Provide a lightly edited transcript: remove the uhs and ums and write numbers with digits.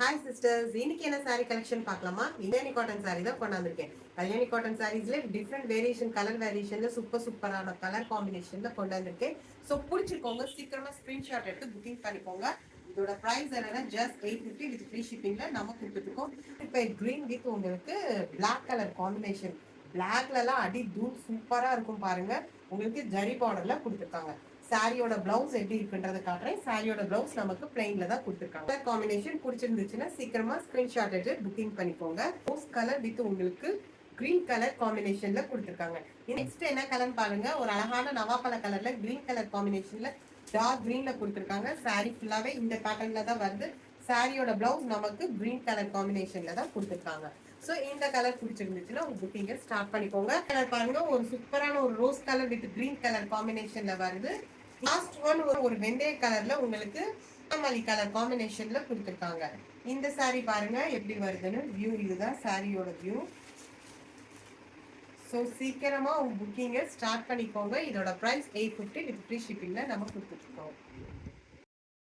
Hi sisters, இன்னைக்கு என்ன sorry collection பார்க்கலாமா? கல்யாணி காட்டன் சாரி தான் கொண்டாந்துருக்கேன். கல்யாணி காட்டன் சாரீஸ்ல டிஃப்ரெண்ட் வேரியேஷன், கலர் வேரியேஷன்ல சூப்பரான கலர் காம்பினேஷன்ல கொண்டாந்துருக்கேன். ஸோ பிடிச்சிருக்கோங்க, சீக்கிரமா ஸ்கிரீன்ஷாட் எடுத்து புக்கிங் பண்ணிக்கோங்க. இதோட ப்ரைஸ் என்னன்னா ஜஸ்ட் 850 வித் ஃப்ரீ ஷிப்பிங்ல நம்ம கொடுத்துருக்கோம். இப்போ கிரீன் வித் உங்களுக்கு பிளாக் கலர் காம்பினேஷன், பிளாக்லலாம் அடி தூள் சூப்பரா இருக்கும் பாருங்க. உங்களுக்கு ஜரி பார்டர்ல கொடுத்துருக்காங்க. சாரியோட பிளவுஸ் எப்படி இருக்குன்றத காட்டுறேன். சாரியோட பிளவுஸ் நமக்கு பிளைன்ல தான் கொடுத்துருக்காங்க. கலர் காம்பினேஷன் பிடிச்சிருந்துச்சுன்னா சீக்கிரமா ஸ்கிரீன்ஷாட் எடுத்து புக்கிங் பண்ணிக்கோங்க. ரோஸ் கலர் வித் உங்களுக்கு கிரீன் கலர் காம்பினேஷன்ல கொடுத்துருக்காங்க. நெக்ஸ்ட் என்ன கலர் பாருங்க, ஒரு அழகான நவாப்பழ கலர்ல கிரீன் கலர் காம்பினேஷன்ல டார்க் கிரீன்ல கொடுத்துருக்காங்க. சாரி ஃபுல்லாவே இந்த பேட்டர்ன்ல தான் வருது. சாரியோட பிளவுஸ் நமக்கு கிரீன் கலர் காம்பினேஷன்ல தான் கொடுத்துருக்காங்க. ஸோ இந்த கலர் பிடிச்சிருந்துச்சுன்னா உங்க புக்கிங்க ஸ்டார்ட் பண்ணிக்கோங்க. கலர் பாருங்க, ஒரு சூப்பரான ஒரு rose colour with green colour காம்பினேஷன்ல வருது. லாஸ்ட் ஒன் ஒரு வெந்தய கலர்ல உங்களுக்கு மல்லி கலர் காம்பினேஷன்ல கொடுத்துருக்காங்க. இந்த சாரி பாருங்க எப்படி வருதுன்னு. வியூ இதுதான் சாரியோட வியூ. ஸோ சீக்கிரமா உங்க புக்கிங்கை ஸ்டார்ட் பண்ணிக்கோங்க. இதோட ப்ரைஸ் 850 வித் ஃப்ரீ ஷிப்பிங்ல நம்ம கொடுத்துருக்கோம்.